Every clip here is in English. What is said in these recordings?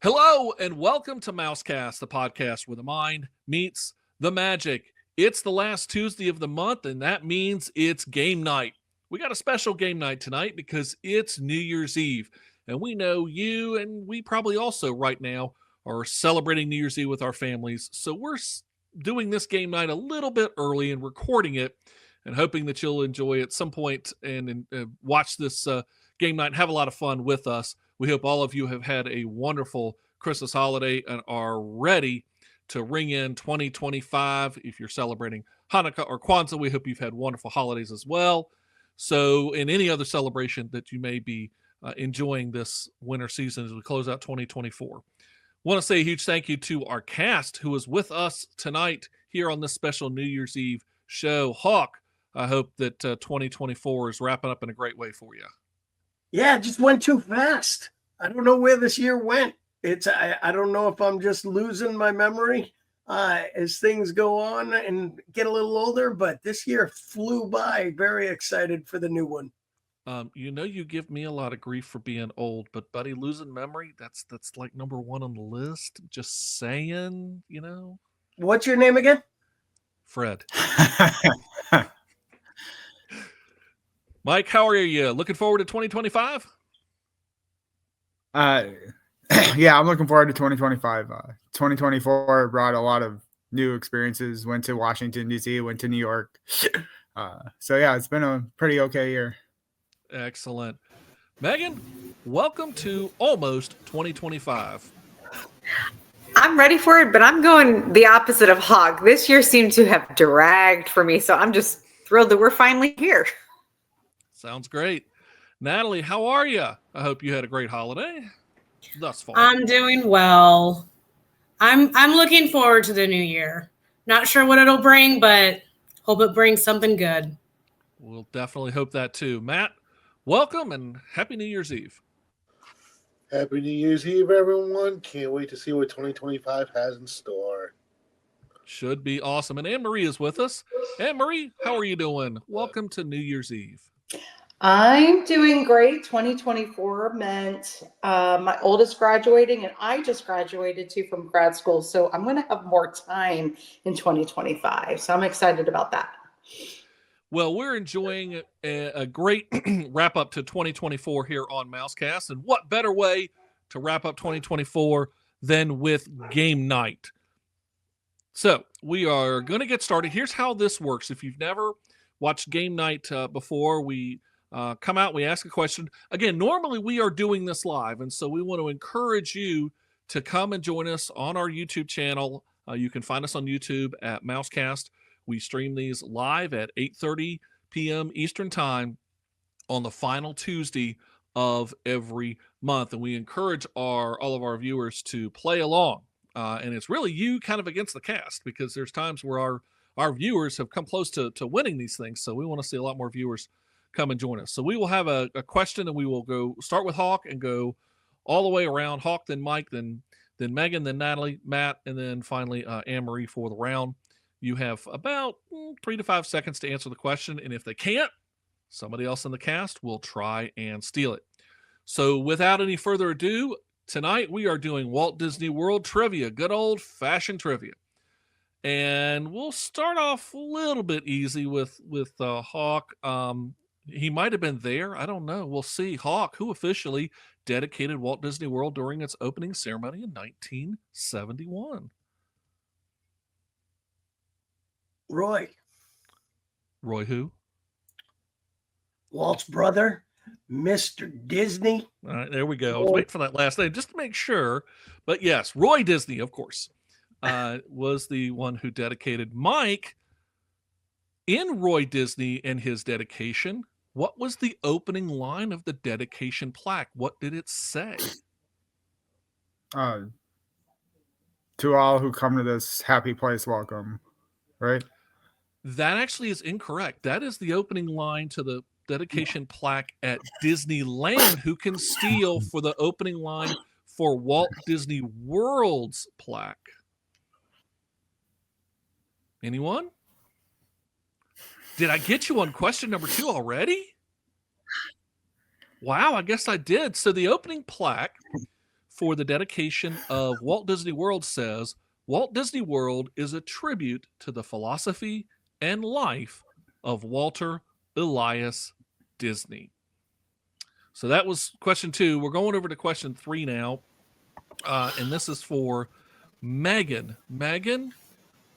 Hello and welcome to Mousekast, the podcast where the mind meets the magic. It's the last Tuesday of the month, and that means it's game night. We got a special game night tonight because it's New Year's Eve, and we know you and we probably also right now are celebrating New Year's Eve with our families. So we're doing this game night a little bit early and recording it, and hoping that you'll enjoy at some point and watch this game night and have a lot of fun with us. We hope all of you have had a wonderful Christmas holiday and are ready to ring in 2025. If you're celebrating Hanukkah or Kwanzaa, we hope you've had wonderful holidays as well. So, in any other celebration that you may be enjoying this winter season as we close out 2024. Want to say a huge thank you to our cast who is with us tonight here on this special New Year's Eve show. Hawk, I hope that 2024 is wrapping up in a great way for you. Yeah, it just went too fast. I don't know where this year went. I don't know if I'm just losing my memory as things go on and get a little older, but this year flew by. Very excited for the new one. You give me a lot of grief for being old, but buddy, losing memory, that's like number one on the list. Just saying, What's your name again? Fred. Mike, how are you? Looking forward to 2025? Yeah, I'm looking forward to 2025. 2024 brought a lot of new experiences. Went to Washington, D.C., went to New York. So, yeah, it's been a pretty okay year. Excellent. Megan, welcome to almost 2025. I'm ready for it, but I'm going the opposite of Hog. This year seemed to have dragged for me, so I'm just thrilled that we're finally here. Sounds great. Natalie, how are you? I hope you had a great holiday thus far. I'm doing well. I'm looking forward to the new year. Not sure what it'll bring, but hope it brings something good. We'll definitely hope that too. Matt, welcome and Happy New Year's Eve. Happy New Year's Eve, everyone. Can't wait to see what 2025 has in store. Should be awesome. And Anne-Marie is with us. Anne-Marie, how are you doing? Welcome to New Year's Eve. I'm doing great. 2024 meant my oldest graduating, and I just graduated too from grad school. So I'm going to have more time in 2025. So I'm excited about that. Well, we're enjoying a great wrap up to 2024 here on Mousekast. And what better way to wrap up 2024 than with game night? So we are going to get started. Here's how this works. If you've never watched game night before, we come out, we ask a question. Again, normally we are doing this live, and so we want to encourage you to come and join us on our YouTube channel. You can find us on YouTube at Mousekast. We stream these live at 8:30 p.m. Eastern Time on the final Tuesday of every month, and we encourage all of our viewers to play along. And it's really you kind of against the cast, because there's times where our viewers have come close to winning these things, so we want to see a lot more viewers come and join us. So we will have a question, and we will go start with Hawk and go all the way around. Hawk, then Mike, then Megan, then Natalie, Matt, and then finally Anne-Marie for the round. You have about 3 to 5 seconds to answer the question, and if they can't, somebody else in the cast will try and steal it. So without any further ado, tonight we are doing Walt Disney World trivia, good old-fashioned trivia. And we'll start off a little bit easy with Hawk. He might have been there. I don't know. We'll see. Hawk, who officially dedicated Walt Disney World during its opening ceremony in 1971? Roy. Roy who? Walt's brother, Mr. Disney. All right, there we go. I was waiting for that last name just to make sure. But yes, Roy Disney, of course, was the one who dedicated. Mike, in Roy Disney and his dedication, what was the opening line of the dedication plaque? What did it say? To all who come to this happy place, welcome. Right? That actually is incorrect. That is the opening line to the dedication plaque at Disneyland. Who can steal for the opening line for Walt Disney World's plaque? Anyone? Did I get you on question number 2 already? Wow, I guess I did. So the opening plaque for the dedication of Walt Disney World says, Walt Disney World is a tribute to the philosophy and life of Walter Elias Disney. So that was question 2. We're going over to question 3 now. And this is for Megan. Megan,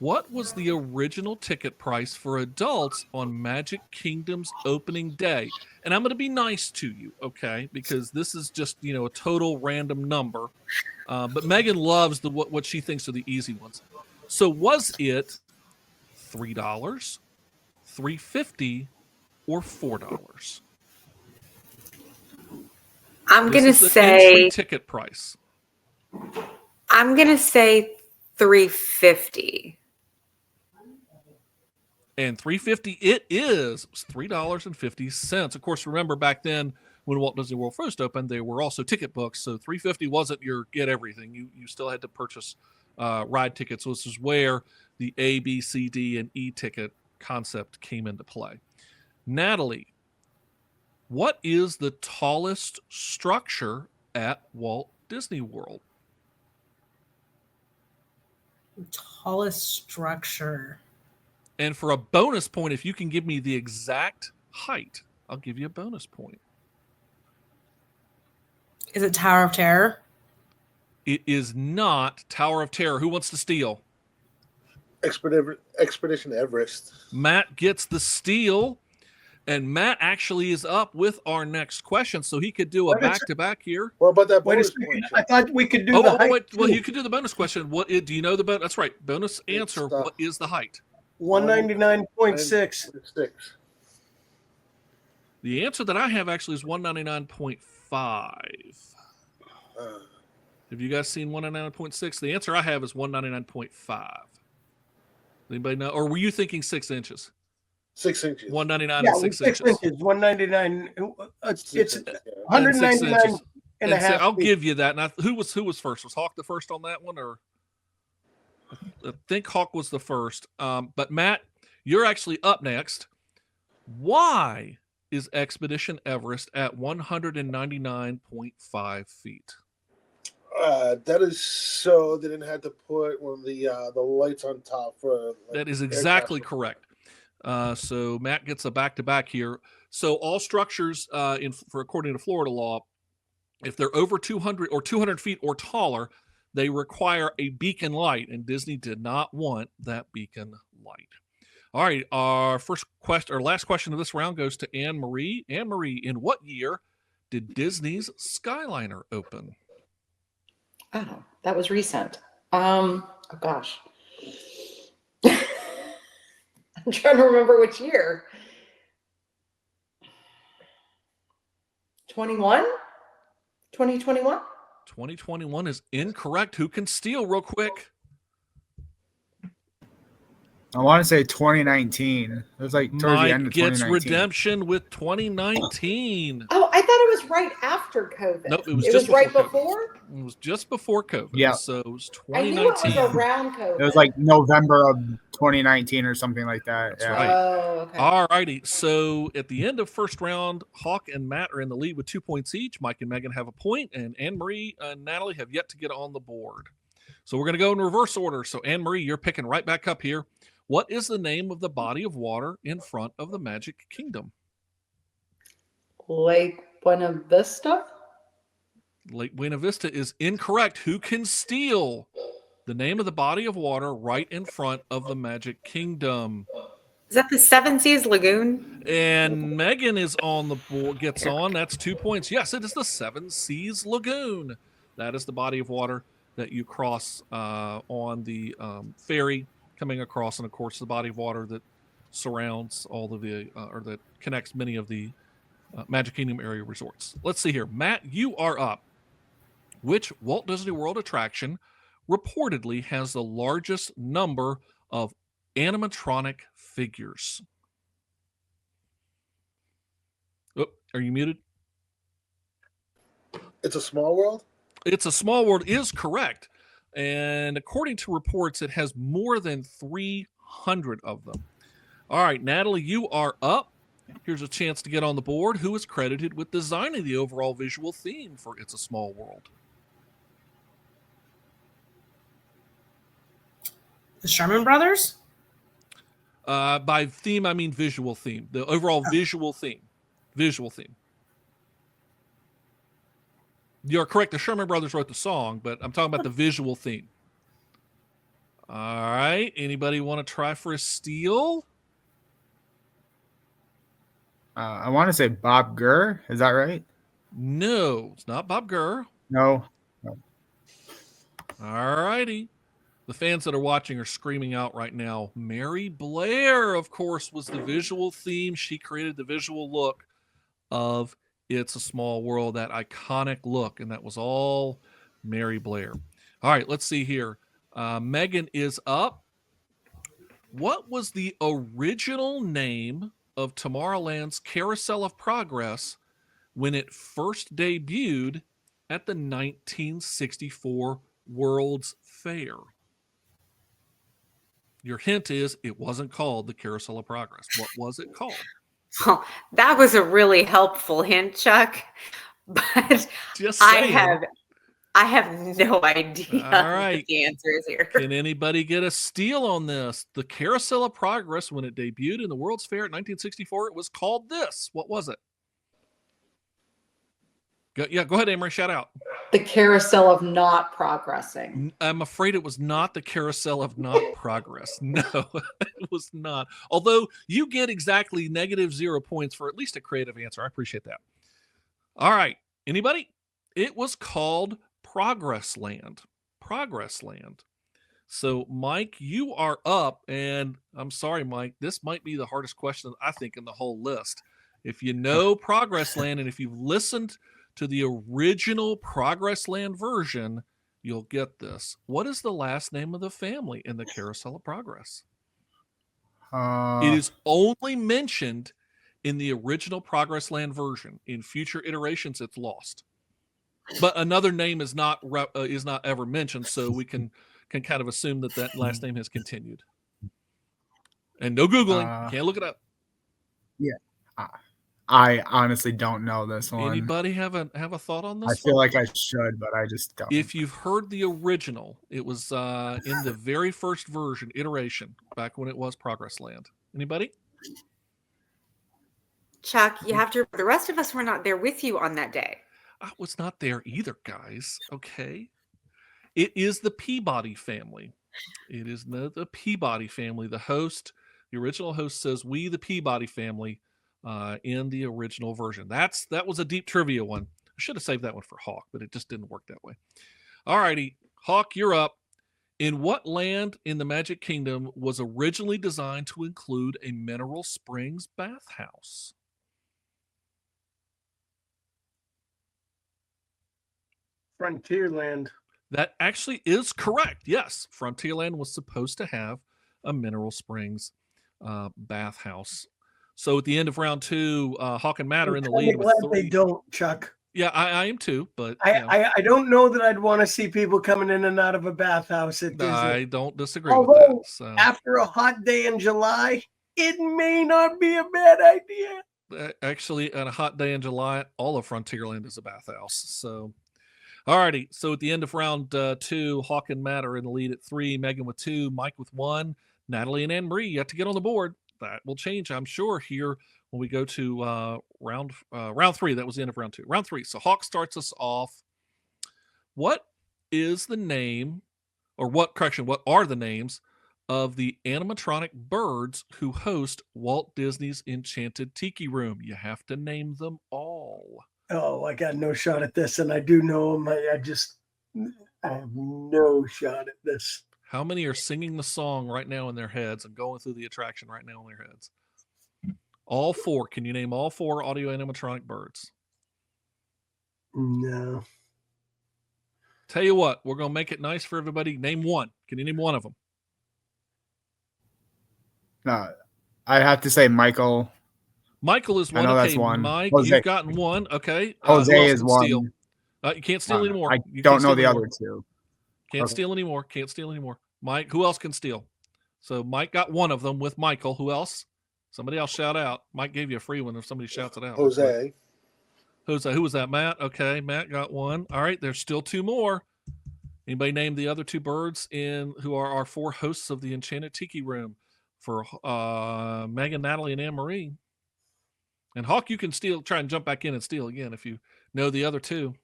what was the original ticket price for adults on Magic Kingdom's opening day? And I'm going to be nice to you, okay? Because this is just, a total random number. But Megan loves what she thinks are the easy ones. So was it $3, $3.50, or $4? I'm going to This is the say entry ticket price. I'm going to say $3.50. And $3.50 it is. It was $3.50. Of course, remember back then when Walt Disney World first opened, they were also ticket books. So $3.50 wasn't your get everything. You still had to purchase ride tickets. So this is where the A, B, C, D, and E ticket concept came into play. Natalie, what is the tallest structure at Walt Disney World? Tallest structure. And for a bonus point, if you can give me the exact height, I'll give you a bonus point. Is it Tower of Terror? It is not Tower of Terror. Who wants to steal? Expedition Everest. Matt gets the steal. And Matt actually is up with our next question, so he could do a back-to-back here. What about that Wait a bonus second. point? I thought we could do the height. Wait. Well, too. you could do the bonus question. Do you know the bonus? That's right. Bonus answer. What is the height? 199.6. 6. The answer that I have actually is 199.5. Have you guys seen 199.6? The answer I have is 199.5. Anybody know? Or were you thinking 6 inches? 6 inches. 199 Yeah, and 6 6 inches. inches. 199. It's 6 inches, yeah. 199 and a half. I'll feet. give you that. And who was first? Was Hawk the first on that one, or I think Hawk was the first. But Matt, you're actually up next. Why is Expedition Everest at 199.5 feet? That is so they didn't have to put one of the lights on top for. That is exactly correct. So Matt gets a back-to-back here. So all structures, according to Florida law, if they're over 200 or 200 feet or taller, they require a beacon light, and Disney did not want that beacon light. All right, our last question of this round goes to Anne Marie. Anne Marie, in what year did Disney's Skyliner open? Oh, that was recent. Oh gosh. I'm trying to remember which year. 2021? 2021 is incorrect. Who can steal real quick? I want to say 2019. It was like towards the end Mike of gets 2019. redemption with 2019. Oh, I thought it was right after COVID. Nope, it was It just was right before COVID. before? It was just before COVID. Yeah. So it was I knew it 2019. was around COVID. It was like November of 2019 or something like that. That's yeah. right. Oh, okay. All righty. So at the end of first round, Hawk and Matt are in the lead with 2 points each. Mike and Megan have a point, and Anne-Marie and Natalie have yet to get on the board. So we're going to go in reverse order. So Anne-Marie, you're picking right back up here. What is the name of the body of water in front of the Magic Kingdom? Lake Buena Vista? Lake Buena Vista is incorrect. Who can steal the name of the body of water right in front of the Magic Kingdom? Is that the Seven Seas Lagoon? And Megan is on the board, gets on. That's 2 points. Yes, it is the Seven Seas Lagoon. That is the body of water that you cross on the ferry coming across, and of course the body of water that surrounds all of the or that connects many of the Magic Kingdom area resorts. Let's see here. Matt, you are up. Which Walt Disney World attraction reportedly has the largest number of animatronic figures? Oh, are you muted? It's a Small World. It's a Small World is correct. And according to reports, it has more than 300 of them. All right, Natalie, you are up. Here's a chance to get on the board. Who is credited with designing the overall visual theme for It's a Small World? The Sherman Brothers? By theme, I mean visual theme. The overall visual theme. Visual theme. You're correct. The Sherman Brothers wrote the song, but I'm talking about the visual theme. All right. Anybody want to try for a steal? I want to say Bob Gurr. Is that right? No, it's not Bob Gurr. No. All righty. The fans that are watching are screaming out right now. Mary Blair, of course, was the visual theme. She created the visual look of It's a Small World, that iconic look, and that was all Mary Blair. All right, let's see here. Megan is up. What was the original name of Tomorrowland's Carousel of Progress when it first debuted at the 1964 World's Fair? Your hint is it wasn't called the Carousel of Progress. What was it called? Oh, that was a really helpful hint, Chuck. But Just saying. I have no idea All right. what the answer is here. Can anybody get a steal on this? The Carousel of Progress, when it debuted in the World's Fair in 1964, it was called this. What was it? Go ahead, Amory. Shout out. The Carousel of Not Progressing. I'm afraid it was not the Carousel of Not Progress. No, it was not. Although you get exactly -0 points for at least a creative answer. I appreciate that. All right. Anybody? It was called Progress Land. Progress Land. So, Mike, you are up. And I'm sorry, Mike, this might be the hardest question, I think, in the whole list. If you know Progress Land and if you've listened to the original Progress Land version, you'll get this. What is the last name of the family in the Carousel of Progress? It is only mentioned in the original Progress Land version. In future iterations, it's lost. But another name is not ever mentioned, so we can kind of assume that last name has continued. And no Googling. Can't look it up. Yeah. I honestly don't know this one. Anybody have a thought on this? I feel like I should, but I just don't. If you've heard the original, it was in the very first iteration, back when it was Progress Land. Anybody? Chuck, you have to. The rest of us were not there with you on that day. I was not there either, guys. Okay. It is the Peabody family. It is the Peabody family. The original host says, "We, the Peabody family," in the original version. That was a deep trivia one. I should have saved that one for Hawk, but it just didn't work that way. All righty. Hawk, you're up. In what land in the Magic Kingdom was originally designed to include a mineral springs bathhouse? Frontierland. That actually is correct. Yes, Frontierland was supposed to have a mineral springs bathhouse. So at the end of round 2, Hawk and Matt are in the lead with 3. They don't, Chuck. Yeah, I am too, but I don't know that I'd want to see people coming in and out of a bathhouse at Disney. I don't disagree Although, with that. So. After a hot day in July, it may not be a bad idea. Actually, on a hot day in July, all of Frontierland is a bathhouse. So, all righty. So at the end of round 2, Hawk and Matt are in the lead at 3, Megan with 2, Mike with 1, Natalie and Anne-Marie yet to get on the board. That will change, I'm sure, here when we go to round 3. That was the end of round 2. Round 3. So Hawk starts us off. What is the name, or what are the names of the animatronic birds who host Walt Disney's Enchanted Tiki Room? You have to name them all. Oh, I got no shot at this, and I do know them. I have no shot at this. How many are singing the song right now in their heads and going through the attraction right now in their heads? All 4. Can you name all 4 audio animatronic birds? No. Tell you what, we're going to make it nice for everybody. Name one. Can you name one of them? No, I'd have to say Michael. Michael is one. I know Okay, that's one. Mike, Jose. you've gotten one. Okay. Jose is one. Steal? You can't steal anymore. I You don't can't know steal the anymore. other 2. Can't Okay. steal anymore. Can't steal anymore. Mike, who else can steal? So Mike got one of them with Michael. Who else? Somebody else shout out. Mike gave you a free one if somebody shouts it out. Jose. Who was that? Matt? Okay, Matt got one. All right, there's still 2 more. Anybody name the other two birds who are our 4 hosts of the Enchanted Tiki Room for Megan, Natalie, and Anne Marie? And Hawk, you can try and jump back in and steal again if you know the other two.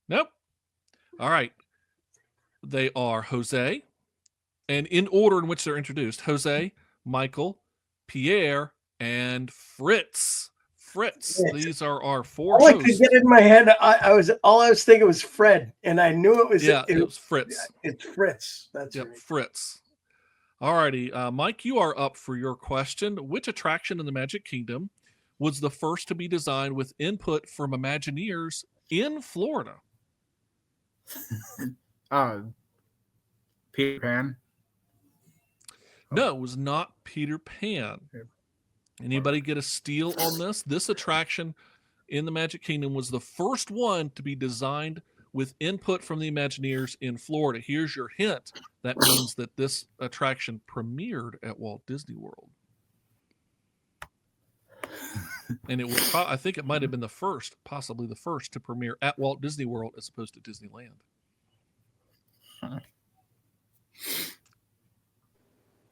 Nope. All right. They are Jose, and in order in which they're introduced, Jose, Michael, Pierre, and Fritz. Fritz. Yes. These are our 4 All I hosts. could get in my head, I was thinking was Fred, and I knew it was. Yeah, it was Fritz. It's Fritz. That's Yep, right. Fritz. All righty. Mike, you are up for your question. Which attraction in the Magic Kingdom was the first to be designed with input from Imagineers in Florida? Peter Pan. No, it was not Peter Pan. Okay. Anybody get a steal on this? This attraction in the Magic Kingdom was the first one to be designed with input from the Imagineers in Florida. Here's your hint. That means that this attraction premiered at Walt Disney World. And it was, I think it might have been possibly the first to premiere at Walt Disney World as opposed to Disneyland.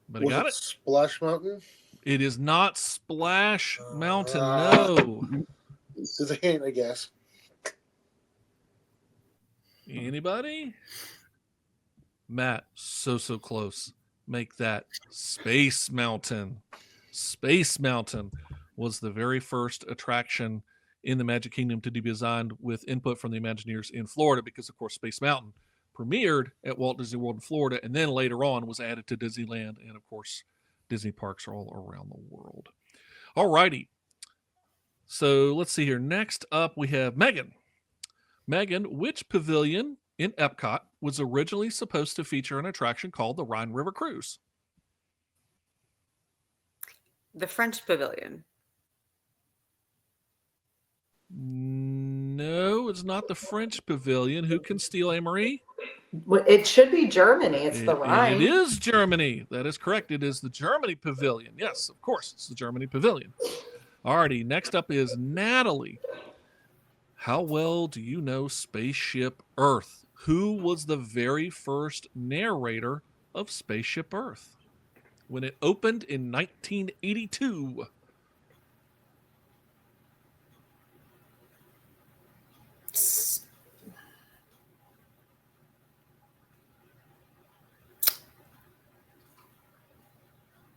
But I got it. Splash Mountain? It is not Splash Mountain. No. There's a hint, I guess. Anybody? Matt, so close. Make that Space Mountain. Space Mountain was the very first attraction in the Magic Kingdom to be designed with input from the Imagineers in Florida because, of course, Space Mountain premiered at Walt Disney World in Florida and then later on was added to Disneyland. And, of course, Disney parks are all around the world. All righty. So let's see here. Next up, we have Megan. Megan, which pavilion in Epcot was originally supposed to feature an attraction called the Rhine River Cruise? The French Pavilion. No, it's not the French Pavilion. Who can steal, Anne-Marie? Well, it should be Germany. It's the Rhine. It is Germany. That is correct. It is the Germany Pavilion. Yes, of course. It's the Germany Pavilion. Alrighty, next up is Natalie. How well do you know Spaceship Earth? Who was the very first narrator of Spaceship Earth when it opened in 1982?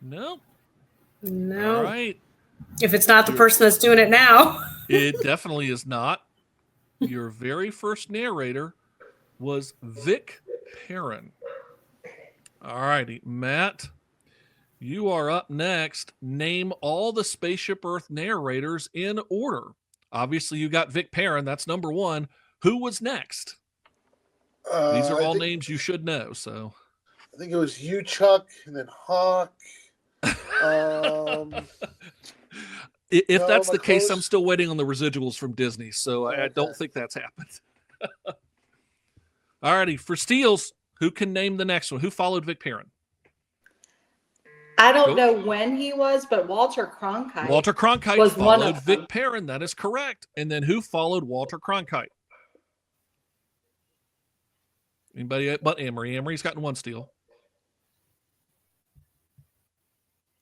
Nope. No. All right. If it's not the person that's doing it now. It definitely is not. Your very first narrator was Vic Perrin. All righty, Matt, you are up next. Name all the Spaceship Earth narrators in order. Obviously, you got Vic Perrin. That's number 1. Who was next? These are all names you should know. So I think it was you, Chuck, and then Hawk. If that's the case, I'm still waiting on the residuals from Disney, so I don't think that's happened. All righty, for steals, who can name the next one? Who followed Vic Perrin? I don't know when he was, but Walter Cronkite. Walter Cronkite was one followed of Vic them. Perrin. That is correct. And then who followed Walter Cronkite? Anybody but Anne-Marie? Anne-Marie's gotten 1 steal.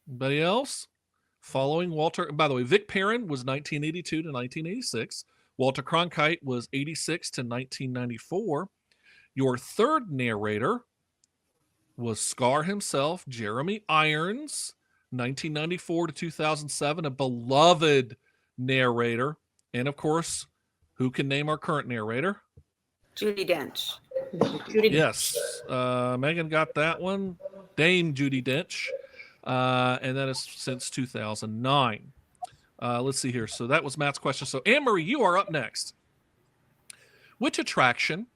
Anybody else? Following Walter, by the way, Vic Perrin was 1982 to 1986. Walter Cronkite was 86 to 1994. Your third narrator was Scar himself, Jeremy Irons, 1994 to 2007, a beloved narrator. And of course, who can name our current narrator? Judi Dench. Yes. Megan got that one. Dame Judi Dench. And that is since 2009. Let's see here. So that was Matt's question. So Anne-Marie, you are up next. Which attraction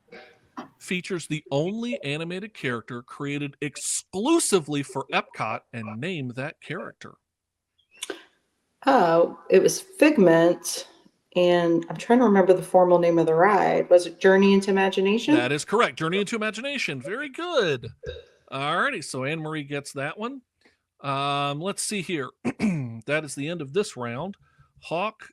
features the only animated character created exclusively for Epcot, and name that character? Oh, it was Figment, and I'm trying to remember the formal name of the ride. Was it Journey into Imagination? That is correct. Journey into Imagination. Very good. All righty. So Anne-Marie gets that one. Let's see here. That is the end of this round. Hawk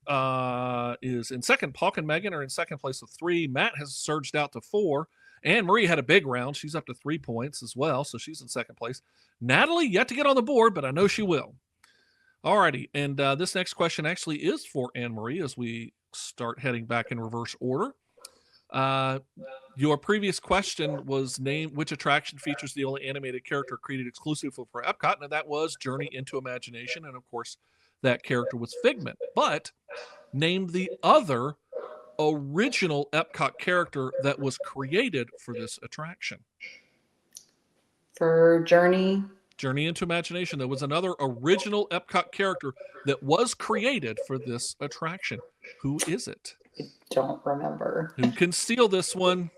is in second. Hawk and Megan are in second place with 3. Matt has surged out to 4. Anne Marie had a big round. She's up to 3 points as well, so she's in second place. Natalie, yet to get on the board, but I know she will. Alrighty, and this next question actually is for Anne Marie as we start heading back in reverse order. Your previous question was name which attraction features the only animated character created exclusively for Epcot, and that was Journey into Imagination, and of course, that character was Figment. But name the other original Epcot character that was created for this attraction. For Journey into Imagination, there was another original Epcot character that was created for this attraction. Who is it? I don't remember. Who can steal this one?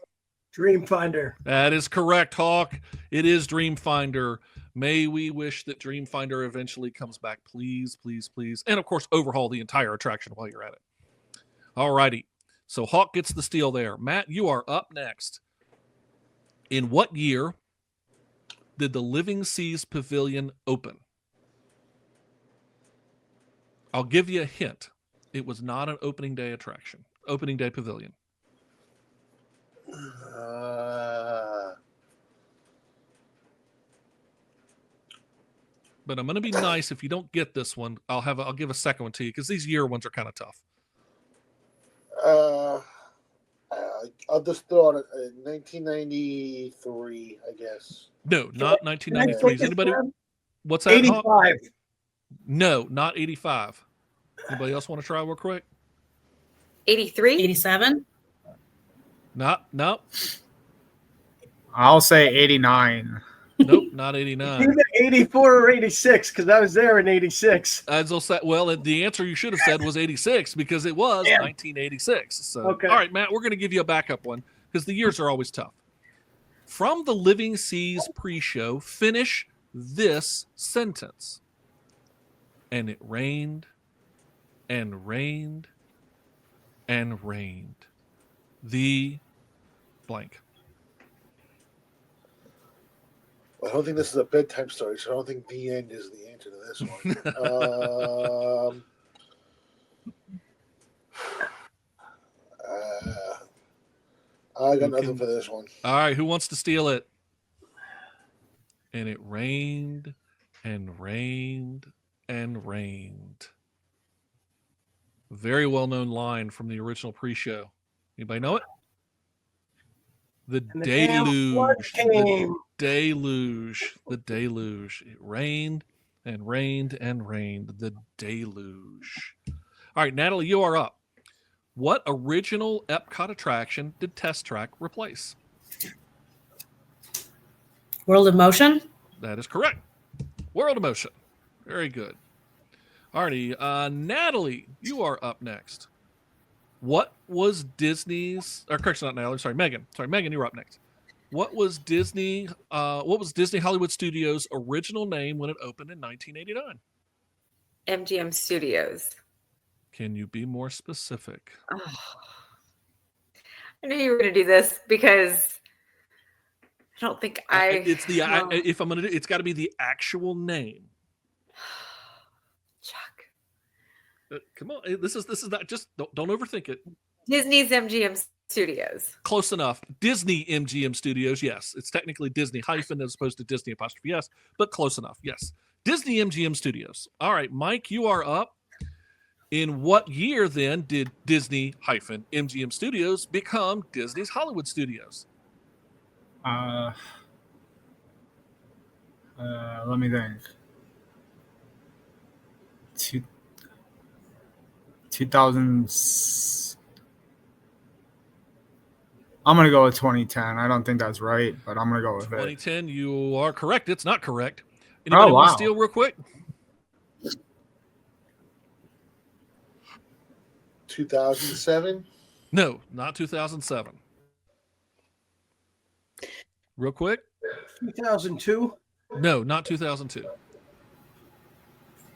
Dreamfinder. That is correct, Hawk. It is Dreamfinder. May we wish that Dreamfinder eventually comes back, please, please, please. And of course, overhaul the entire attraction while you're at it. All righty. So Hawk gets the steal there. Matt, you are up next. In what year did the Living Seas Pavilion open? I'll give you a hint. It was not an opening day attraction. Opening day pavilion. But I'm going to be nice if you don't get this one. I'll give a second one to you because these year ones are kind of tough. I'll just throw out 1993, I guess. No, not 1993. Is anybody? What's that? 85. Hawk? No, not 85. Anybody else want to try real quick? 83? 87? No. I'll say 89. Nope, not 89. Either 84 or 86, because I was there in 86. As I'll say, well, the answer you should have said was 86 because it was 1986. So, Okay. All right, Matt, we're going to give you a backup one because the years are always tough. From the Living Seas pre-show, finish this sentence. And it rained, and rained, and rained. The blank. I don't think this is a bedtime story, so I don't think the end is the answer to this one. I got nothing for this one. All right, who wants to steal it? And it rained, and rained, and rained. Very well-known line from the original pre-show. Anybody know it? The deluge. The deluge. The deluge. It rained and rained and rained. The deluge. All right, Natalie, you are up. What original Epcot attraction did Test Track replace? World of Motion? That is correct. World of Motion. Very good. All righty. Natalie, you are up next. What was Disney's, or correction, not Natalie, sorry, Megan. Sorry, Megan, you were up next. What was Disney Hollywood Studios' original name when it opened in 1989? MGM Studios. Can you be more specific? Oh. I knew you were going to do this because I don't think it's the if I'm going to do it's got to be the actual name. Chuck. Come on, this is not just don't overthink it. Disney's MGM Studios. Close enough. Disney MGM Studios. Yes, it's technically Disney hyphen as opposed to Disney apostrophe S, but close enough. Yes, Disney MGM Studios. All right, Mike, you are up. In what year then did Disney hyphen MGM Studios become Disney's Hollywood Studios? Let me think. 2000. I'm going to go with 2010. I don't think that's right, but I'm going to go with 2010, you are correct. It's not correct. Anybody want to steal real quick? 2007? No, not 2007. Real quick? 2002? No, not 2002.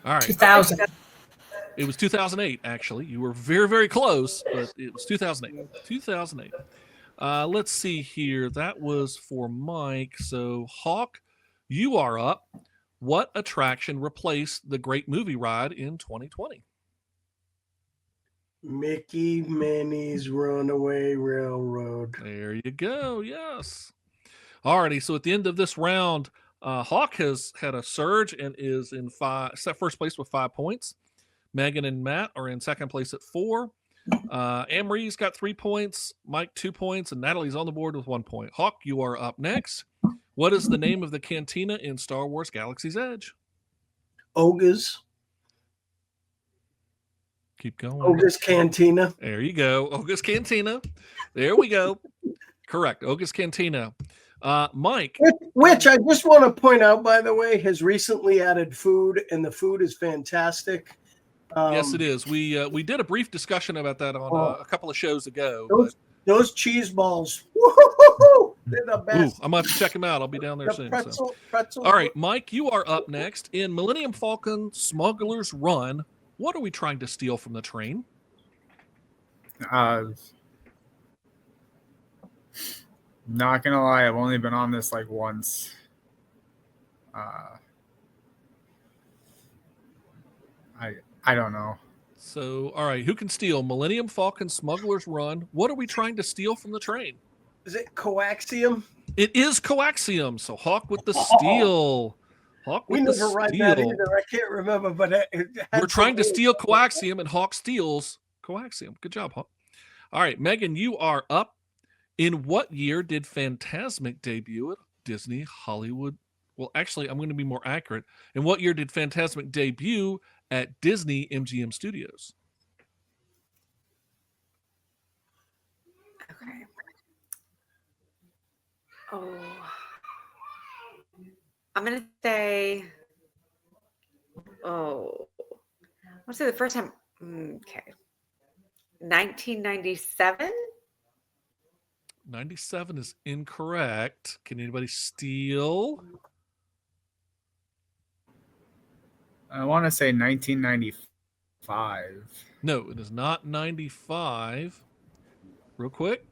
All right. 2000. It was 2008, actually. You were very, very close, but it was 2008. 2008. Let's see here. That was for Mike. So, Hawk, you are up. What attraction replaced the Great Movie Ride in 2020? Mickey Minnie's Runaway Railroad. There you go. Yes. Alrighty. So at the end of this round, Hawk has had a surge and is in first place with 5 points. Megan and Matt are in second place at 4. Anne-Marie's got 3 points, Mike 2 points, and Natalie's on the board with 1 point. Hawk, you are up next. What is the name of the cantina in Star Wars Galaxy's Edge? Oga's. Keep going. Oga's Cantina. There you go. Oga's Cantina. There we go. Correct. Oga's Cantina. Mike. Which I just want to point out, by the way, has recently added food, and the food is fantastic. Yes, it is. We did a brief discussion about that on a couple of shows ago. Those cheese balls, woo-hoo-hoo-hoo, they're the best. I'm going to have to check them out. I'll be down there soon. Pretzel. All right, Mike, you are up next. In Millennium Falcon Smuggler's Run, what are we trying to steal from the train? Not gonna lie, I've only been on this like once. I don't know. So, all right, who can steal Millennium Falcon Smuggler's Run? What are we trying to steal from the train? Is it coaxium? It is coaxium. So Hawk with the steal. Hawk with the steal. We never write that either. I can't remember, but we're trying to steal coaxium, and Hawk steals coaxium. Good job, Hawk. All right, Megan, you are up. In what year did Fantasmic debut at Disney Hollywood? Well, actually, I'm going to be more accurate. In what year did Fantasmic debut at Disney MGM Studios? Okay. Oh. I'm going to say, I want to say the first time, okay. 1997? 97 is incorrect. Can anybody steal? I want to say 1995. No, it is not 95. Real quick.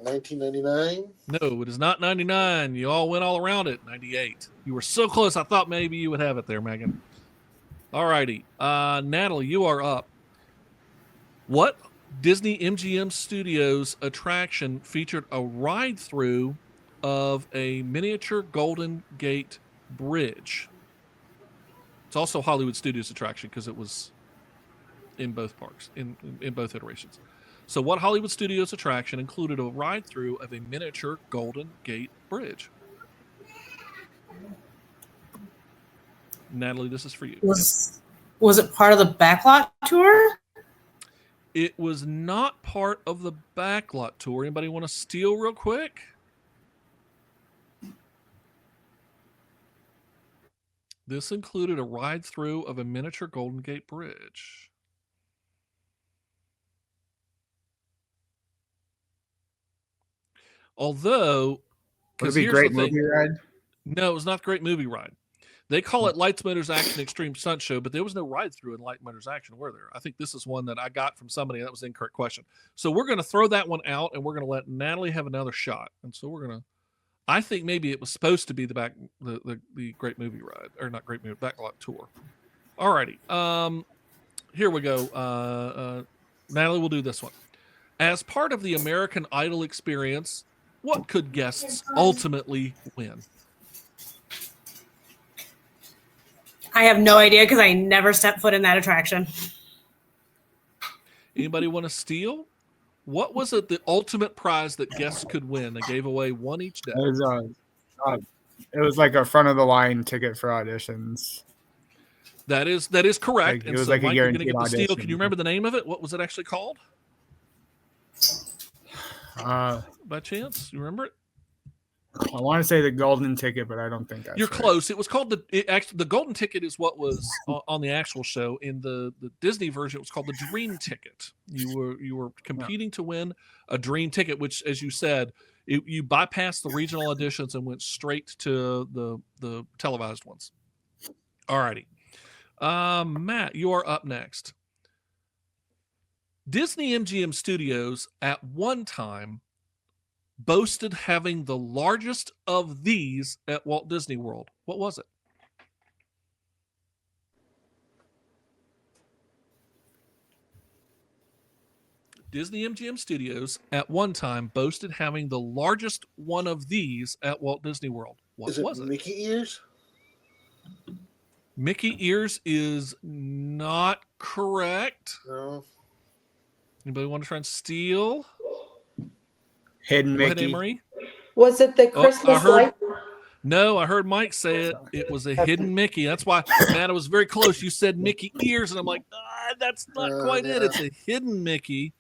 1999? No, it is not 99. You all went all around it. 98. You were so close. I thought maybe you would have it there, Megan. All righty. Natalie, you are up. What Disney MGM Studios attraction featured a ride-through of a miniature Golden Gate Bridge? It's also Hollywood Studios attraction because it was in both parks, in both iterations. So what Hollywood Studios attraction included a ride-through of a miniature Golden Gate Bridge? Natalie, this is for you. Was it part of the backlot tour? It was not part of the backlot tour. Anybody want to steal real quick? This included a ride-through of a miniature Golden Gate Bridge. Although, would it be Great Movie Ride? No, it was not Great Movie Ride. They call it Lights, Motors, Action Extreme Stunt Show, but there was no ride-through in Light, Motors, Action, were there? I think this is one that I got from somebody. That was the incorrect question. So we're going to throw that one out, and we're going to let Natalie have another shot. And so we're going to, I think maybe it was supposed to be the Great Movie Ride, or not Great Movie, Backlot Tour. All righty. Here we go. Natalie will do this one. As part of the American Idol experience, what could guests ultimately win? I have no idea because I never stepped foot in that attraction. Anybody want to steal? What was it, the ultimate prize that guests could win? They gave away one each day. It was like a front of the line ticket for auditions. That is correct. It was so, like, Mike, a you're going to get the audition. steal. Can you remember the name of it? What was it actually called? By chance, you remember it? I want to say the golden ticket, but I don't think that's You're right. close. It was called the golden ticket is what was on the actual show. In the Disney version, it was called the dream ticket. You were competing to win a dream ticket, which, as you said, you bypassed the regional auditions and went straight to the televised ones. All righty. Matt, you are up next. Disney MGM Studios at one time boasted having the largest of these at Walt Disney World. What was it? Disney MGM Studios at one time boasted having the largest one of these at Walt Disney World? What was it? Mickey ears? Mickey ears is not correct. No. Anybody want to try and steal? Hidden Go ahead, Mickey. Anne-Marie. Was it the Oh, Christmas light? No, I heard Mike say it. It was a hidden Mickey. That's why, Matt, it was very close. You said Mickey ears, and I'm like, that's not quite it. It's a hidden Mickey.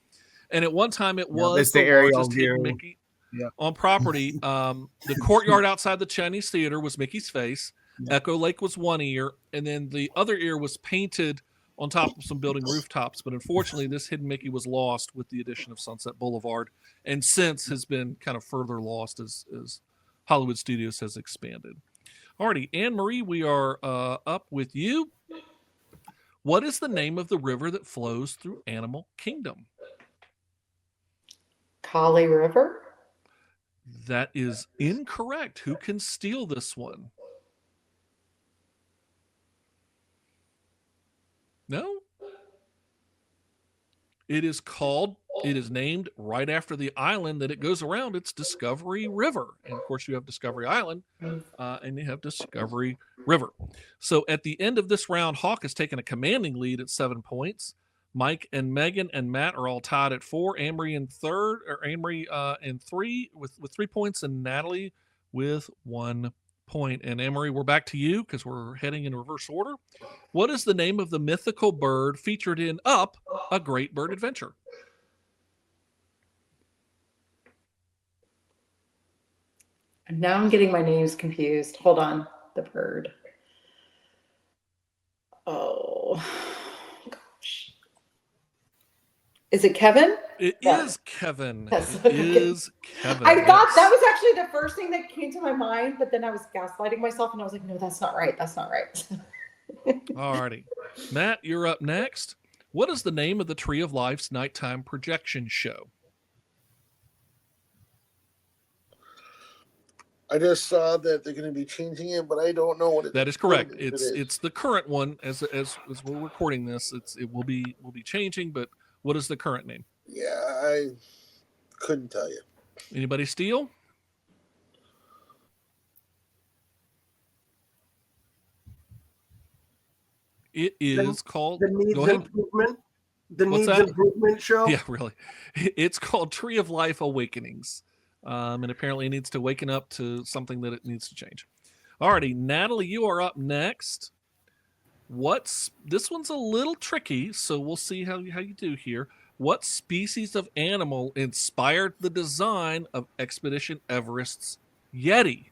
And at one time, it was it's the the aerial largest hidden view. Mickey Yeah. on property. The courtyard outside the Chinese Theater was Mickey's face. Yeah. Echo Lake was one ear, and then the other ear was painted on top of some building rooftops. But unfortunately, this hidden Mickey was lost with the addition of Sunset Boulevard, and since has been kind of further lost as Hollywood Studios has expanded. Alrighty, Anne-Marie, we are up with you. What is the name of the river that flows through Animal Kingdom? Kali River? That is incorrect. Who can steal this one? No? It is named right after the island that it goes around. It's Discovery River. And of course, you have Discovery Island and you have Discovery River. So at the end of this round, Hawk has taken a commanding lead at 7 points. Mike and Megan and Matt are all tied at 4. Amory in 3 with 3 points, and Natalie with 1 point. And Amory, we're back to you because we're heading in reverse order. What is the name of the mythical bird featured in Up, A Great Bird Adventure? And now I'm getting my names confused. Hold on. The bird. Oh, gosh. Is it Kevin? It is Kevin. Yes. It is Kevin. I thought yes. that was actually the first thing that came to my mind, but then I was gaslighting myself and I was like, no, that's not right. That's not right. Alrighty. Matt, you're up next. What is the name of the Tree of Life's nighttime projection show? I just saw that they're going to be changing it, but I don't know what it is. That is correct. It is. It's the current one as we're recording this. It will be changing, but what is the current name? Yeah, I couldn't tell you. Anybody steal? It is called The Needs go ahead. Improvement. The What's Needs that? Improvement Show. Yeah, really. It's called Tree of Life Awakenings. And apparently it needs to waken up to something that it needs to change. Alrighty, Natalie, you are up next. This one's a little tricky, so we'll see how you do here. What species of animal inspired the design of Expedition Everest's Yeti?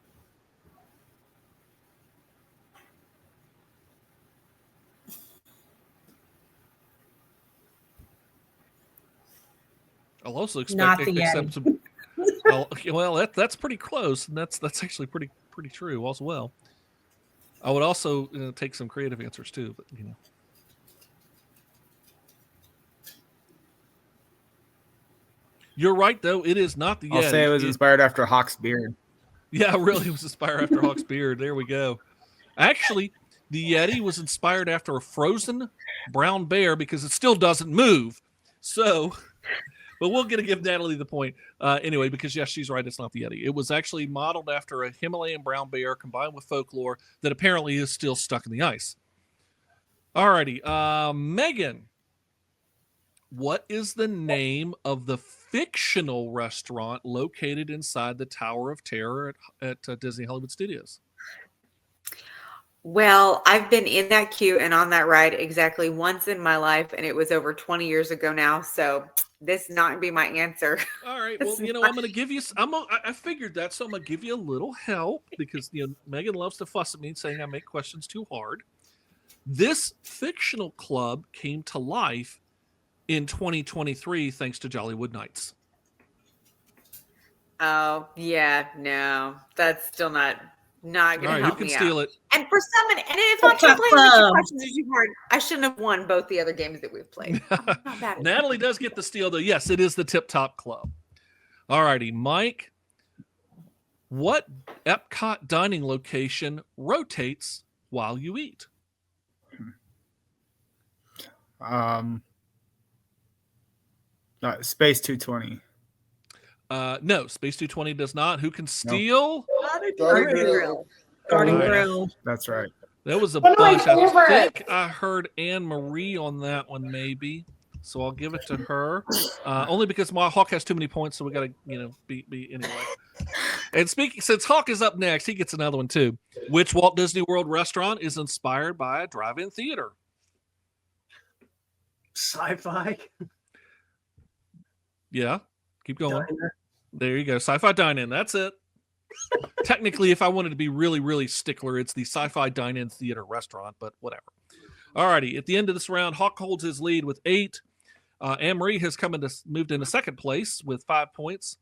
I'll also Not expect the accept Yeti. some. Well, that's pretty close, and that's actually pretty true as well. I would also take some creative answers too, but you're right though. It is not the Yeti. I'll say it was inspired after Hawk's beard. Yeah, really, it was inspired after Hawk's beard. There we go. Actually, the Yeti was inspired after a frozen brown bear because it still doesn't move. So. But we're going to give Natalie the point anyway, because yes, she's right. It's not the Yeti. It was actually modeled after a Himalayan brown bear combined with folklore that apparently is still stuck in the ice. Alrighty. Megan, what is the name of the fictional restaurant located inside the Tower of Terror at Disney Hollywood Studios? Well, I've been in that queue and on that ride exactly once in my life, and it was over 20 years ago now. So this not gonna be my answer. All right. Well, I'm going to give you. I figured that, so I'm going to give you a little help because Megan loves to fuss at me saying I make questions too hard. This fictional club came to life in 2023 thanks to Jollywood Nights. Oh yeah, no, that's still not gonna All right, help who can me steal out. it? And for some, and if I'm playing the questions are too hard, I shouldn't have won both the other games that we've played. I'm not bad at Natalie does get the steal, though. Yes, it is the Tip Top Club. All righty, Mike. What Epcot dining location rotates while you eat? Space 220. No, Space 220 does not. Who can steal? Garden Grill. Grill. Garden All right. Grill. That's right. There was a One of my bunch. I favorites. think I heard Anne Marie on that one, maybe. So I'll give it to her. Only because my Hawk has too many points, so we got to, be anyway. And since Hawk is up next, he gets another one too. Which Walt Disney World restaurant is inspired by a drive-in theater? Sci-fi. Yeah, keep going. Diner. There you go. Sci-Fi Dine-In. That's it. Technically, if I wanted to be really, really stickler, it's the Sci-Fi Dine-In Theater restaurant, but whatever. All righty. At the end of this round, Hawk holds his lead with 8. Anne-Marie has moved into second place with 5 points.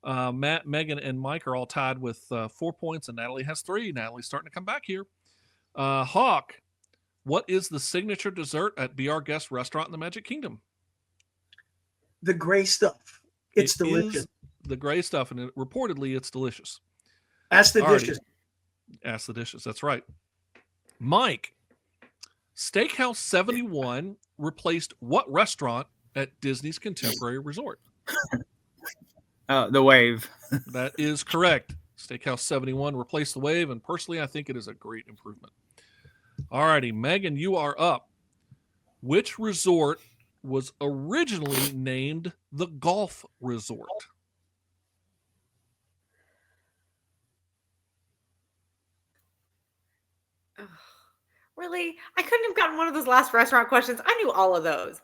Matt, Megan, and Mike are all tied with 4 points, and Natalie has 3. Natalie's starting to come back here. Hawk, what is the signature dessert at Be Our Guest restaurant in the Magic Kingdom? The gray stuff. It's It delicious. is the gray stuff, and reportedly it's delicious. Ask the Alrighty. dishes. Ask the dishes. That's right. Mike, Steakhouse 71 replaced what restaurant at Disney's Contemporary Resort? The Wave. That is correct. Steakhouse 71 replaced the Wave, and personally, I think it is a great improvement. All righty, Megan, you are up. Which resort was originally named the Golf Resort? Really? I couldn't have gotten one of those last restaurant questions. I knew all of those.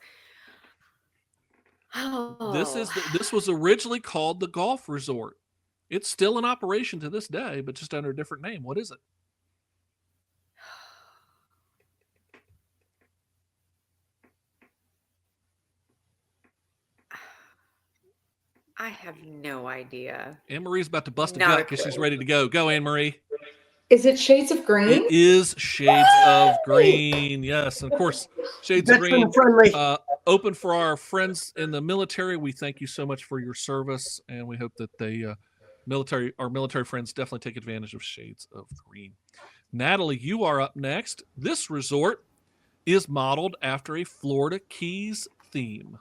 Oh. This was originally called the Golf Resort. It's still in operation to this day, but just under a different name. What is it? I have no idea. Anne-Marie's about to bust a Not gut a because she's clue. ready to go. Go, Anne-Marie. Is it Shades of Green? It is Shades of Green. Yes, and of course, Shades of Green. Veteran friendly. Open for our friends in the military. We thank you so much for your service, and we hope that our military friends definitely take advantage of Shades of Green. Natalie, you are up next. This resort is modeled after a Florida Keys theme.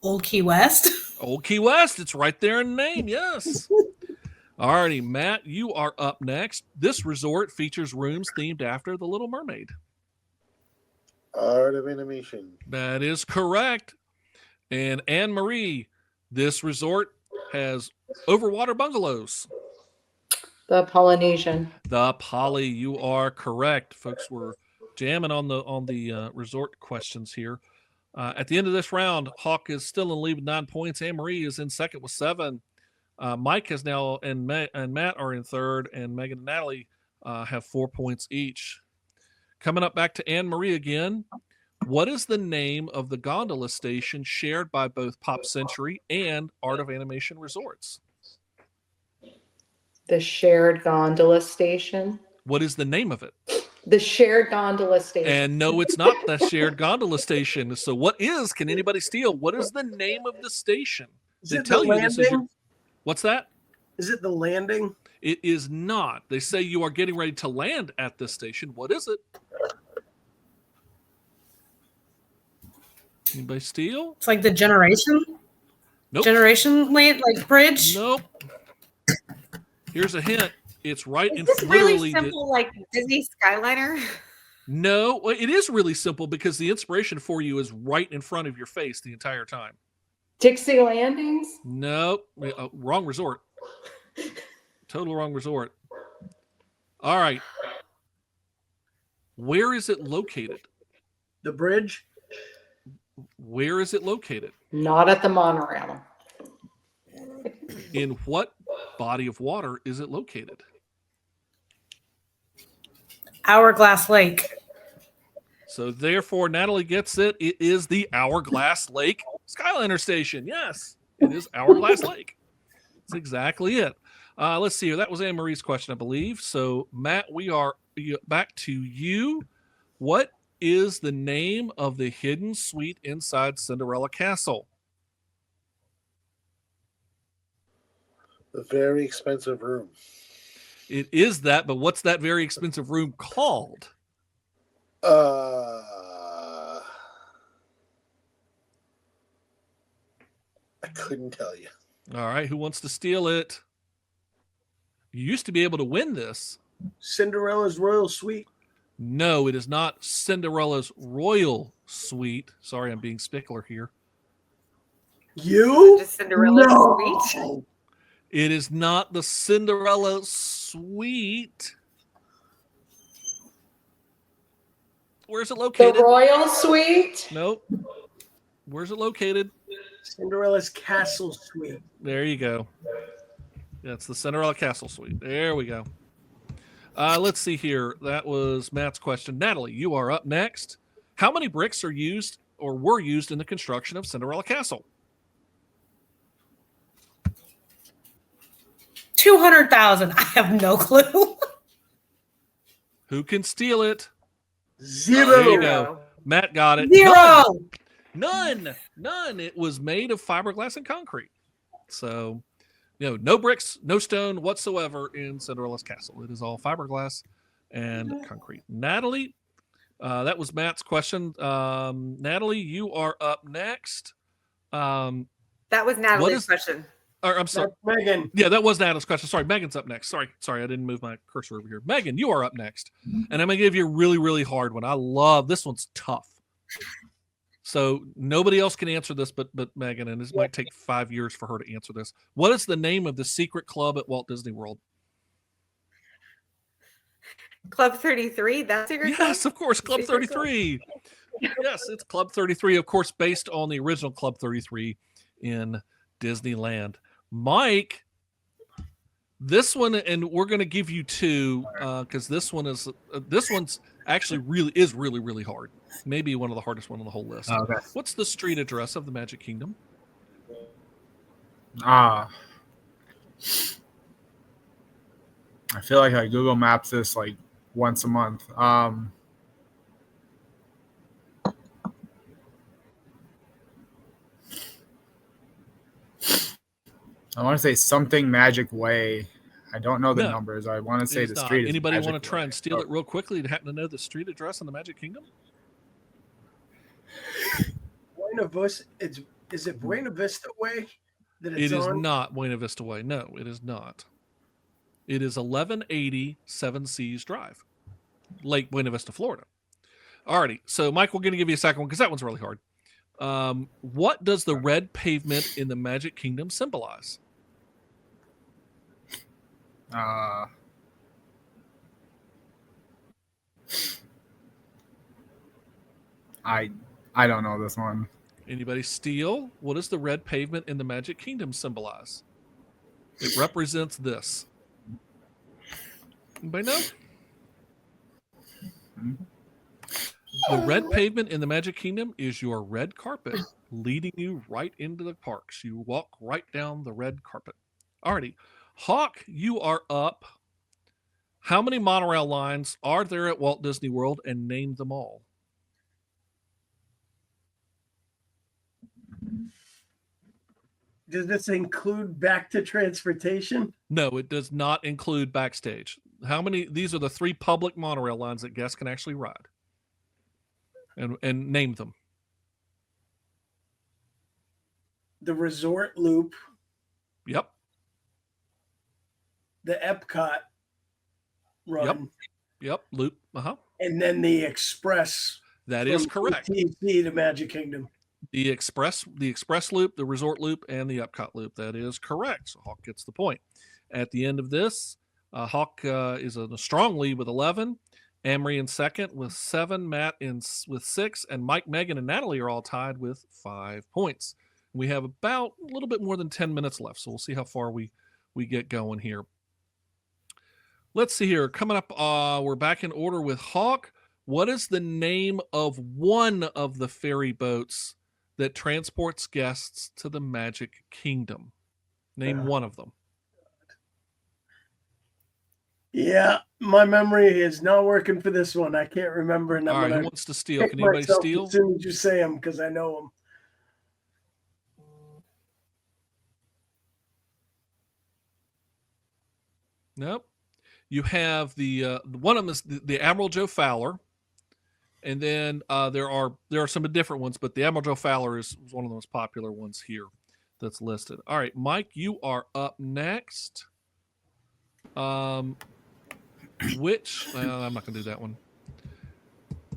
Old Key West. Old Key West. It's right there in the name. Yes. All righty, Matt, you are up next. This resort features rooms themed after The Little Mermaid. Art of Animation. That is correct. And Anne-Marie, this resort has overwater bungalows. The Polynesian. The Poly, you are correct. Folks, we're jamming on the resort questions here. At the end of this round, Hawk is still in lead with 9 points. Anne-Marie is in second with 7. Mike has now and Matt are in third, and Megan and Natalie have 4 points each. Coming up back to Anne-Marie again. What is the name of the gondola station shared by both Pop Century and Art of Animation Resorts? The shared gondola station. What is the name of it? The shared gondola station. And no, it's not the shared gondola station. So can anybody steal? What is the name of the station? Is They it tell the you this is landing? what's that? Is it the landing? It is not. They say you are getting ready to land at this station. What is it? Anybody steal? It's like the Generation. Nope. Generation land, like bridge. Nope. Here's a hint. It's right in Is this literally really simple, like Disney Skyliner? No, well, it is really simple because the inspiration for you is right in front of your face the entire time. Dixie Landings. Nope. Wrong resort. Total wrong resort. All right. Where is it located? The bridge? Where is it located? Not at the monorail. In what body of water is it located? Hourglass Lake. So therefore, Natalie gets it. It is the Hourglass Lake Skyliner Station. Yes, it is Hourglass Lake. That's exactly it. Let's see here. That was Anne-Marie's question, I believe. So, Matt, we are back to you. What is the name of the hidden suite inside Cinderella Castle? The Very Expensive Room. It is that, but what's that very expensive room called? Couldn't tell you. All right, who wants to steal it? You used to be able to win this. Cinderella's Royal Suite. No, it is not Cinderella's Royal Suite. Sorry, I'm being stickler here. You? Just Cinderella's No. Suite? It is not the Cinderella Suite. Where's it The located? Royal Suite. Nope. Where's it located? Cinderella's Castle Suite. There you go. That's the Cinderella Castle Suite. There we go. Let's see here. That was Matt's question. Natalie, you are up next. How many bricks are used or were used in the construction of Cinderella Castle? 200,000. I have no clue. Who can steal it? Zero. There you go. Matt got it. Zero. None. It was made of fiberglass and concrete. So, no bricks, no stone whatsoever in Cinderella's castle. It is all fiberglass and concrete. Natalie, that was Matt's question. Natalie, you are up next. That was Natalie's question. Or, I'm sorry. That's Megan. Yeah, that was Natalie's question. Sorry, Megan's up next. Sorry, I didn't move my cursor over here. Megan, you are up next. And I'm going to give you a really, really hard one. I love this one's tough. So nobody else can answer this but Megan, and this might take 5 years for her to answer this. What is the name of the secret club at Walt Disney World? Club 33? That's your Yes, of course, Club 33. Yes, it's Club 33, of course, based on the original Club 33 in Disneyland. Mike, this one, and we're going to give you two because this one's actually really, really hard. Maybe one of the hardest one on the whole list. Okay. What's the street address of the Magic Kingdom? I feel like I Google Maps this like once a month. I want to say something Magic Way. I don't know the No, numbers. I want to say It is the not. street. Anybody want to try and steal it real quickly to happen to know the street address in the Magic Kingdom? Buena Vista. Is it Buena Vista Way that it's It is on? not Buena Vista Way. No, it is not. It is 1180 Seven Seas Drive, Lake Buena Vista, Florida. Alrighty, so Mike, we're going to give you a second one because that one's really hard. What does the red pavement in the Magic Kingdom symbolize? I don't know this one. Anybody steal? What does the red pavement in the Magic Kingdom symbolize? It represents this. Anybody know? The red pavement in the Magic Kingdom is your red carpet leading you right into the parks. You walk right down the red carpet. Alrighty. Hawk, you are up. How many monorail lines are there at Walt Disney World, and name them all? Does this include back to transportation? No, it does not include backstage. How many? These are the 3 public monorail lines that guests can actually ride. And name them. The Resort Loop, Yep. the Epcot run, Yep. Loop. and then the Express. That is from correct. AT&T to Magic Kingdom. The express loop, the resort loop, and the Epcot loop. That is correct. So Hawk gets the point. At the end of this, Hawk is in a strong lead with 11. Amory in second with 7. Matt with 6. And Mike, Megan, and Natalie are all tied with 5 points. We have about a little bit more than 10 minutes left. So we'll see how far we get going here. Let's see here. Coming up, we're back in order with Hawk. What is the name of one of the ferry boats that transports guests to the Magic Kingdom? Name one of them. Yeah, my memory is not working for this one. I can't remember. And All right, who I'm wants to steal? Can anybody steal? As soon as you say them, because I know them. Nope. You have the one of them is the Admiral Joe Fowler, and then there are some different ones, but the Admiral Joe Fowler is one of the most popular ones here. that's listed. All right, Mike, you are up next. Which I'm not gonna do that one.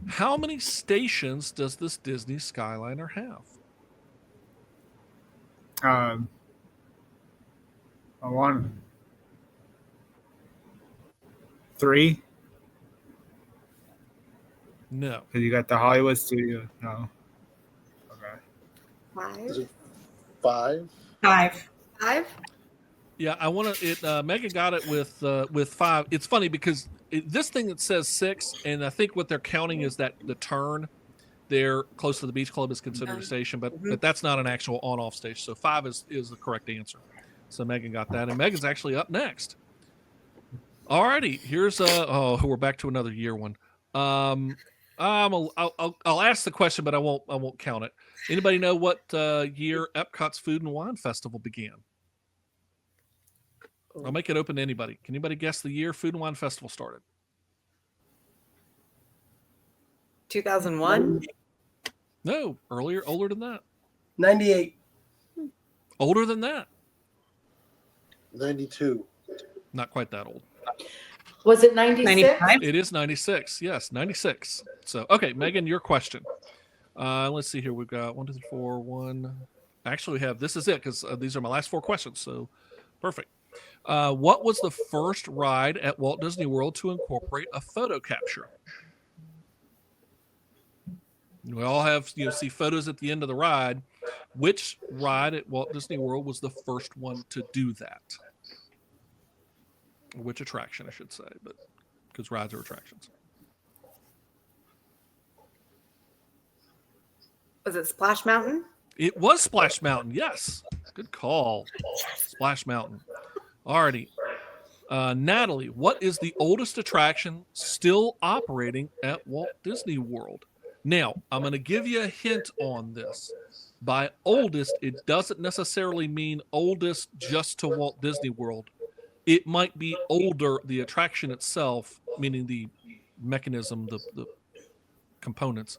How many stations does this Disney Skyliner have? I want 3. No. Because you got the Hollywood studio. No. Okay. Is 5. it 5? 5. 5. Yeah, I want to. Megan got it with 5. It's funny because this thing that says 6, and I think what they're counting is that the turn there close to the beach club is considered a station, but that's not an actual on-off station. So 5 is the correct answer. So Megan got that, and Megan's actually up next. Alrighty, here's we're back to another year one. I'll ask the question, but I won't count it. Anybody know what year Epcot's Food and Wine Festival began? I'll make it open to anybody. Can anybody guess the year Food and Wine Festival started? 2001. No, older than that. 98. Older than that. 92. Not quite that old. Was it 96? 95. It is 96. Yes, 96. So, okay, Megan, your question. Let's see here. We've got 1, 2, 3, 4, 1. Actually, we have, this is it because these are my last 4 questions. So, perfect. What was the first ride at Walt Disney World to incorporate a photo capture? We all have, see photos at the end of the ride. Which ride at Walt Disney World was the first one to do that? Or which attraction, I should say, but because rides are attractions. Was it Splash Mountain? It was Splash Mountain. Yes. Good call. Splash Mountain. Alrighty. Natalie, what is the oldest attraction still operating at Walt Disney World? Now, I'm going to give you a hint on this. By oldest, it doesn't necessarily mean oldest just to Walt Disney World. It might be older, the attraction itself, meaning the mechanism, the components,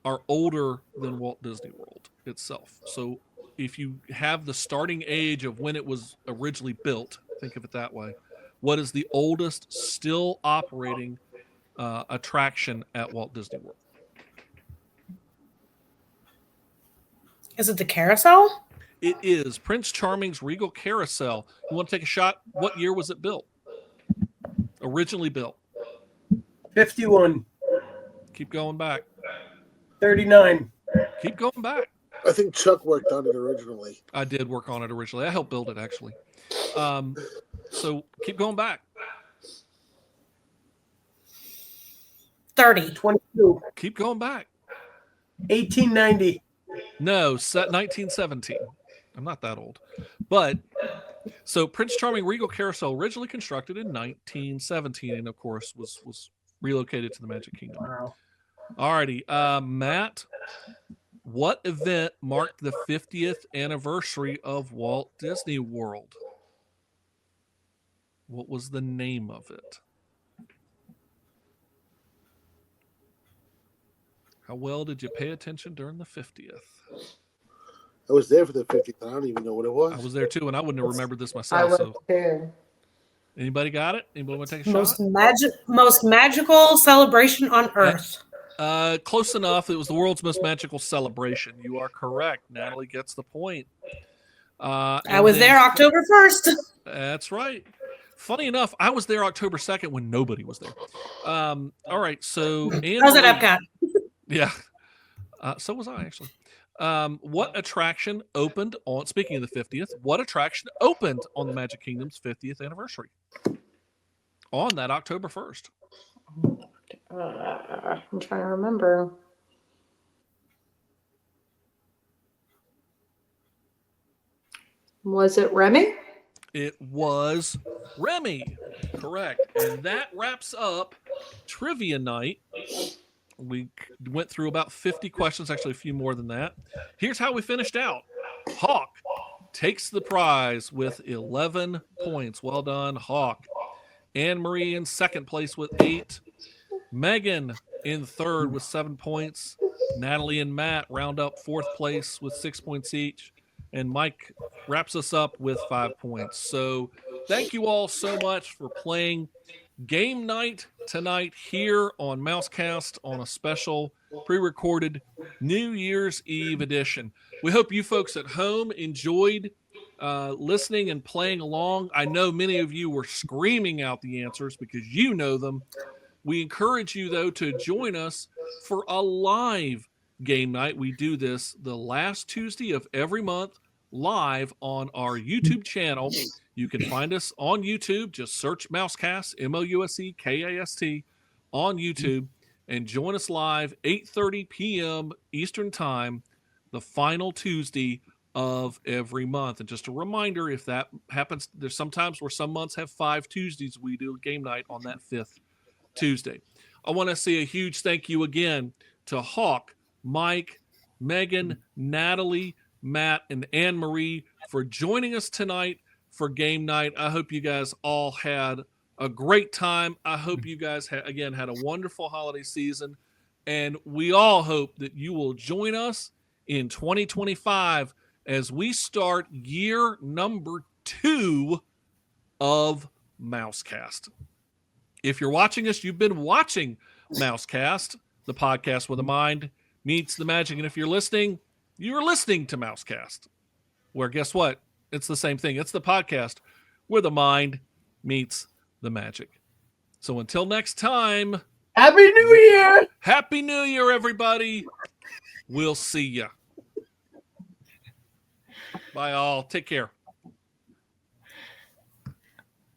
are older than Walt Disney World itself. So if you have the starting age of when it was originally built, think of it that way, what is the oldest still operating attraction at Walt Disney World? Is it the carousel? It is Prince Charming's Regal Carousel. You want to take a shot? What year was it built? Originally built. 51. Keep going back. 39. Keep going back. I think Chuck worked on it originally. I did work on it originally. I helped build it, actually. So keep going back. 30. 22. Keep going back. 1890. No, 1917. I'm not that old. But, so Prince Charming Regal Carousel, originally constructed in 1917, and of course was relocated to the Magic Kingdom. Wow. Alrighty. Matt, what event marked the 50th anniversary of Walt Disney World? What was the name of it? How well did you pay attention during the 50th? I was there for the 50th. I don't even know what it was. I was there too, and I wouldn't have remembered this I myself. was So, too. anybody got it? Anybody want to take a Most shot? most magical celebration on Earth. Close enough. It was the world's most magical celebration. You are correct. Natalie gets the point. I was there October 1st. That's right. Funny enough, I was there October 2nd when nobody was there. All right, so I was at Epcot. Yeah. So was I, actually. What attraction opened on, speaking of the 50th, what attraction opened on the Magic Kingdom's 50th anniversary? On that October 1st. I'm trying to remember. Was it Remy? It was Remy. Correct. And that wraps up Trivia Night. We went through about 50 questions, actually a few more than that. Here's how we finished out. Hawk takes the prize with 11 points. Well done, Hawk. Anne-Marie in second place with 8. Megan in third with 7 points. Natalie and Matt round up fourth place with 6 points each. and Mike wraps us up with 5 points. So thank you all so much for playing game night tonight here on Mousekast on a special pre-recorded New Year's Eve edition. We hope you folks at home enjoyed listening and playing along. I know many of you were screaming out the answers because you know them. We encourage you, though, to join us for a live game night. We do this the last Tuesday of every month live on our YouTube channel. You can find us on YouTube. Just search Mousekast, Mousekast, on YouTube, and join us live 8:30 p.m. Eastern Time, the final Tuesday of every month. And just a reminder, if that happens, there's sometimes where some months have 5 Tuesdays, we do a game night on that 5th Tuesday. I want to say a huge thank you again to Hawk, Mike, Megan, Natalie, Matt, and Anne Marie for joining us tonight for game night. I hope you guys all had a great time. I hope you guys had a wonderful holiday season, and we all hope that you will join us in 2025 as we start year number 2 of Mousekast. If you're watching us, you've been watching Mousekast, the podcast where the mind meets the magic. And if you're listening, you're listening to Mousekast, where guess what? It's the same thing. It's the podcast where the mind meets the magic. So until next time, Happy New Year! Happy New Year, everybody. We'll see ya. Bye, all. Take care.